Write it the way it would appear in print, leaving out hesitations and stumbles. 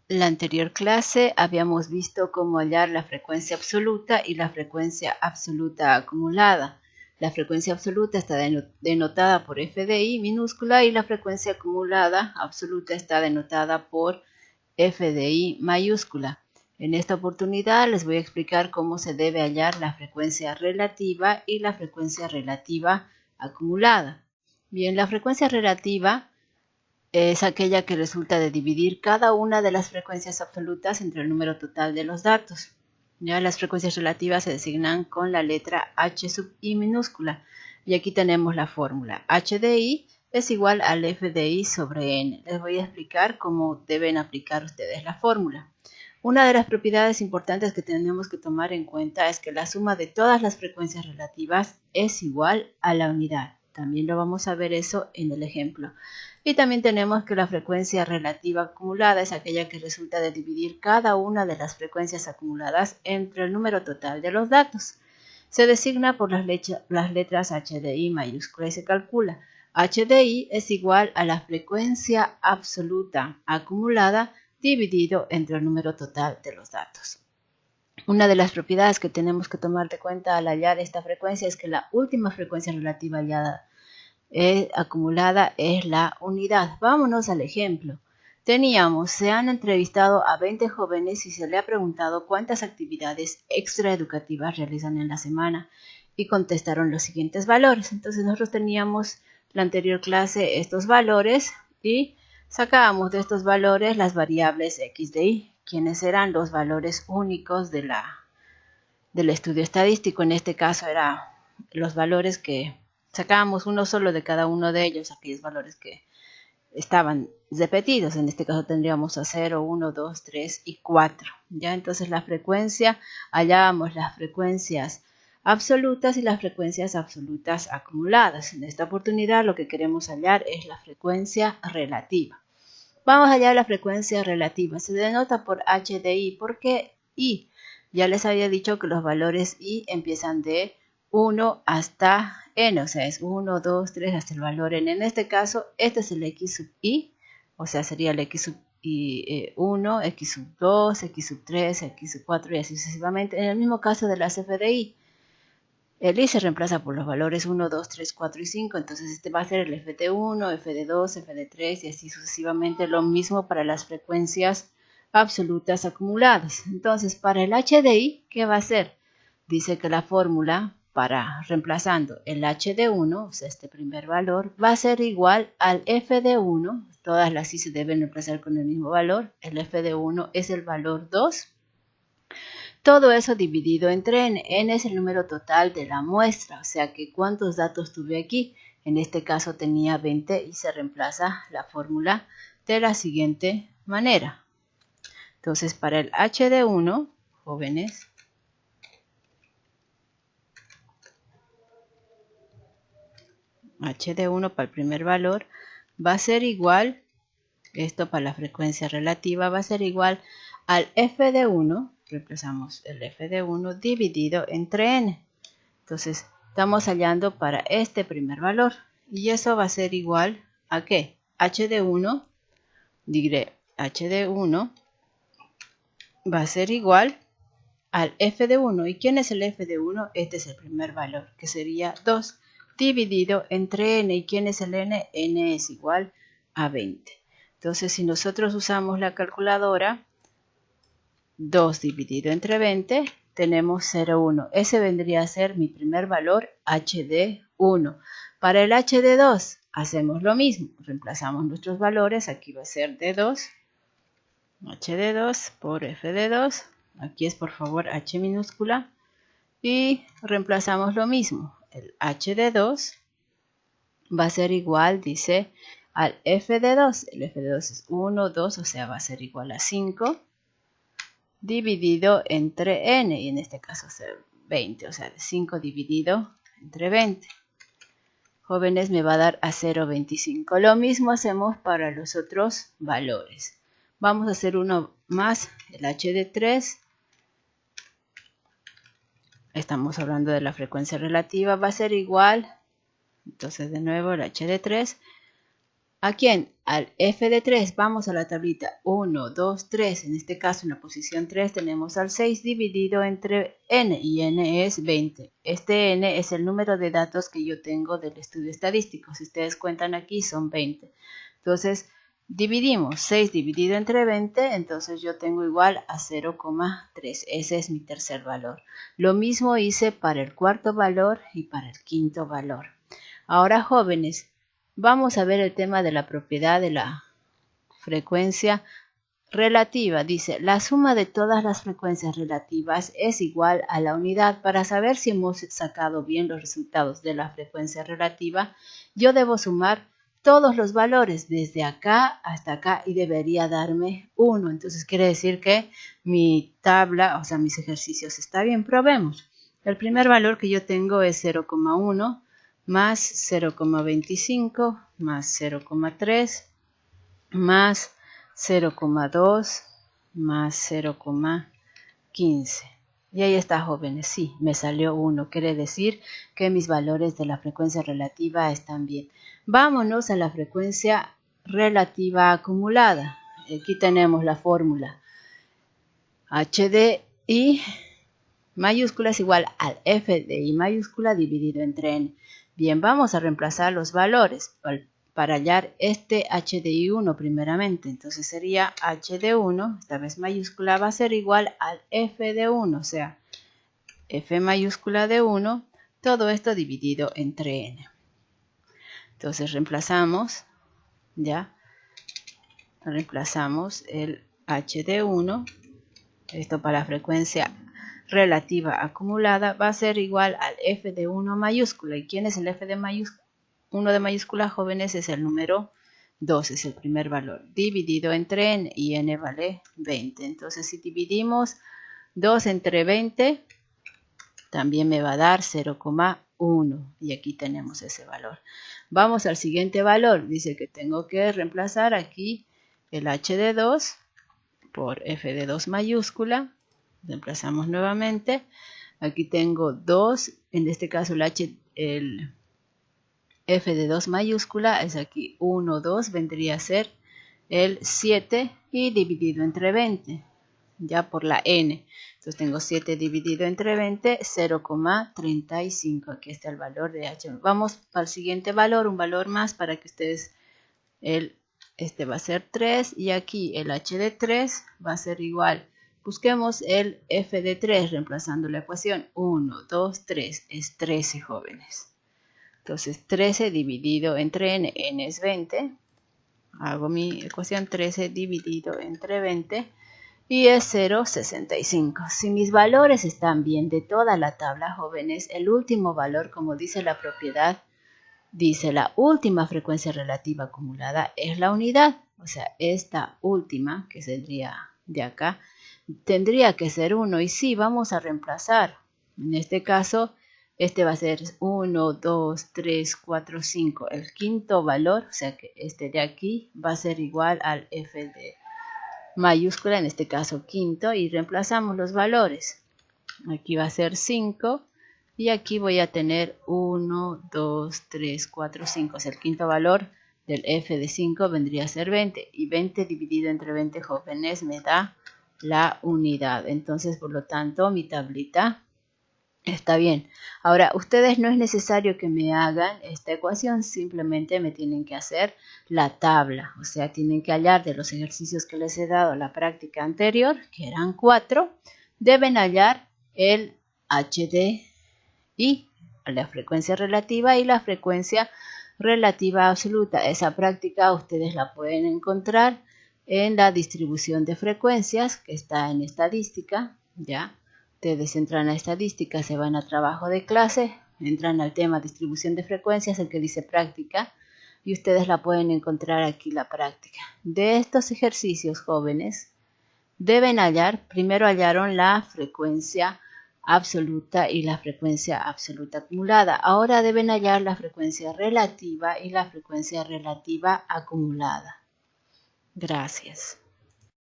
La anterior clase habíamos visto cómo hallar la frecuencia absoluta y la frecuencia absoluta acumulada. La frecuencia absoluta está denotada por f de i minúscula y la frecuencia acumulada absoluta está denotada por f de i mayúscula. En esta oportunidad les voy a explicar cómo se debe hallar la frecuencia relativa y la frecuencia relativa acumulada. Bien, la frecuencia relativa es aquella que resulta de dividir cada una de las frecuencias absolutas entre el número total de los datos. Ya las frecuencias relativas se designan con la letra h sub i minúscula. Y aquí tenemos la fórmula. H de i es igual al f de i sobre n. Les voy a explicar cómo deben aplicar ustedes la fórmula. Una de las propiedades importantes que tenemos que tomar en cuenta es que la suma de todas las frecuencias relativas es igual a la unidad. También lo vamos a ver eso en el ejemplo. Y también tenemos que la frecuencia relativa acumulada es aquella que resulta de dividir cada una de las frecuencias acumuladas entre el número total de los datos. Se designa por las letras h de i mayúscula y se calcula. H de i es igual a la frecuencia absoluta acumulada dividido entre el número total de los datos. Una de las propiedades que tenemos que tomar de cuenta al hallar esta frecuencia es que la última frecuencia relativa hallada acumulada es la unidad. Vámonos al ejemplo. Se han entrevistado a 20 jóvenes y se le ha preguntado cuántas actividades extraeducativas realizan en la semana y contestaron los siguientes valores. Entonces nosotros teníamos la anterior clase estos valores y sacábamos de estos valores las variables x de y, quienes eran los valores únicos del estudio estadístico. En este caso eran los valores que sacábamos uno solo de cada uno de ellos, aquellos valores que estaban repetidos. En este caso tendríamos a 0, 1, 2, 3 y 4. ¿Ya? Entonces la frecuencia, hallábamos las frecuencias absolutas y las frecuencias absolutas acumuladas. En esta oportunidad lo que queremos hallar es la frecuencia relativa. Vamos a hallar la frecuencia relativa. Se denota por h de i. ¿Por qué i? Ya les había dicho que los valores i empiezan de 1 hasta n, o sea, es 1, 2, 3 hasta el valor n. En este caso, este es el x sub i, o sea, sería el x sub i 1, x sub 2, x sub 3, x sub 4 y así sucesivamente. En el mismo caso de las f de i, el i se reemplaza por los valores 1, 2, 3, 4 y 5, entonces este va a ser el f de 1, f de 2, f de 3 y así sucesivamente. Lo mismo para las frecuencias absolutas acumuladas. Entonces, para el h de i, ¿qué va a ser? Dice que la fórmula para reemplazando el h de 1, o sea, este primer valor, va a ser igual al f de 1. Todas las i se deben reemplazar con el mismo valor. El f de 1 es el valor 2. Todo eso dividido entre n. N es el número total de la muestra, o sea que ¿cuántos datos tuve aquí? En este caso tenía 20 y se reemplaza la fórmula de la siguiente manera. Entonces, para el h de 1, jóvenes, h de 1 para el primer valor va a ser igual, esto para la frecuencia relativa, va a ser igual al f de 1, reemplazamos el f de 1 dividido entre n. Entonces, estamos hallando para este primer valor. Y eso va a ser igual a ¿qué? H de 1, diré H de 1 va a ser igual al f de 1. ¿Y quién es el f de 1? Este es el primer valor, que sería 2, dividido entre n. ¿Y quién es el n? N es igual a 20. Entonces, si nosotros usamos la calculadora, 2 dividido entre 20, tenemos 0,1. Ese vendría a ser mi primer valor, h de 1. Para el h de 2, hacemos lo mismo. Reemplazamos nuestros valores. Aquí va a ser de 2. H de 2 por f de 2. Aquí es por favor h minúscula. Y reemplazamos lo mismo. El h de 2 va a ser igual, dice, al f de 2. El f de 2 es 1, 2, o sea, va a ser igual a 5. Dividido entre n, y en este caso es 20, o sea, 5 dividido entre 20. Jóvenes, me va a dar a 0,25. Lo mismo hacemos para los otros valores. Vamos a hacer uno más, el h de 3. Estamos hablando de la frecuencia relativa, va a ser igual, entonces de nuevo el h de 3, ¿A quién? Al f de 3. Vamos a la tablita 1, 2, 3. En este caso, en la posición 3 tenemos al 6 dividido entre n, y n es 20. Este n es el número de datos que yo tengo del estudio estadístico. Si ustedes cuentan aquí, son 20. Entonces, dividimos 6 dividido entre 20, entonces yo tengo igual a 0,3. Ese es mi tercer valor. Lo mismo hice para el cuarto valor y para el quinto valor. Ahora, jóvenes, vamos a ver el tema de la propiedad de la frecuencia relativa. Dice, la suma de todas las frecuencias relativas es igual a la unidad. Para saber si hemos sacado bien los resultados de la frecuencia relativa, yo debo sumar todos los valores desde acá hasta acá y debería darme 1. Entonces quiere decir que mi tabla, o sea, mis ejercicios está bien. Probemos. El primer valor que yo tengo es 0,1 más 0,25 más 0,3 más 0,2 más 0,15. Y ahí está, jóvenes. Sí, me salió 1. Quiere decir que mis valores de la frecuencia relativa están bien. Vámonos a la frecuencia relativa acumulada. Aquí tenemos la fórmula. H de I mayúscula es igual al F de I mayúscula dividido entre N. Bien, vamos a reemplazar los valores para hallar este H de I1 primeramente. Entonces sería H de 1, esta vez mayúscula, va a ser igual al F de 1, o sea, F mayúscula de 1, todo esto dividido entre N. Entonces reemplazamos, ya, reemplazamos el H de 1, esto para la frecuencia relativa acumulada, va a ser igual al F de 1 mayúscula. ¿Y quién es el F de mayúscula? 1 de mayúscula, jóvenes, es el número 2, es el primer valor, dividido entre n, y n vale 20. Entonces, si dividimos 2 entre 20, también me va a dar 0,1. Y aquí tenemos ese valor. Vamos al siguiente valor. Dice que tengo que reemplazar aquí el h de 2 por f de 2 mayúscula. Reemplazamos nuevamente. Aquí tengo 2, en este caso el f de 2 mayúscula es aquí 1, 2, vendría a ser el 7 y dividido entre 20, ya por la n. Entonces tengo 7 dividido entre 20, 0,35. Aquí está el valor de h. Vamos al siguiente valor, un valor más para que ustedes, este va a ser 3 y aquí el h de 3 va a ser igual. Busquemos el f de 3 reemplazando la ecuación 1, 2, 3, es 13, jóvenes. Entonces 13 dividido entre n, n es 20. Hago mi ecuación 13 dividido entre 20 y es 0,65. Si mis valores están bien de toda la tabla, jóvenes, el último valor, como dice la propiedad, dice la última frecuencia relativa acumulada es la unidad. O sea, esta última, que sería de acá, tendría que ser 1. Y sí, vamos a reemplazar. En este caso, este va a ser 1, 2, 3, 4, 5. El quinto valor, o sea que este de aquí, va a ser igual al F de mayúscula, en este caso quinto, y reemplazamos los valores. Aquí va a ser 5 y aquí voy a tener 1, 2, 3, 4, 5. O sea, el quinto valor del F de 5 vendría a ser 20. Y 20 dividido entre 20, jóvenes, me da la unidad. Entonces, por lo tanto, mi tablita está bien. Ahora, ustedes no es necesario que me hagan esta ecuación, simplemente me tienen que hacer la tabla. O sea, tienen que hallar de los ejercicios que les he dado en la práctica anterior, que eran 4, deben hallar el h de I, la frecuencia relativa y la frecuencia relativa absoluta. Esa práctica ustedes la pueden encontrar en la distribución de frecuencias que está en estadística, ¿ya? Ustedes entran a estadística, se van a trabajo de clase, entran al tema distribución de frecuencias, el que dice práctica, y ustedes la pueden encontrar aquí la práctica. De estos ejercicios, jóvenes, deben hallar, primero hallaron la frecuencia absoluta y la frecuencia absoluta acumulada. Ahora deben hallar la frecuencia relativa y la frecuencia relativa acumulada. Gracias.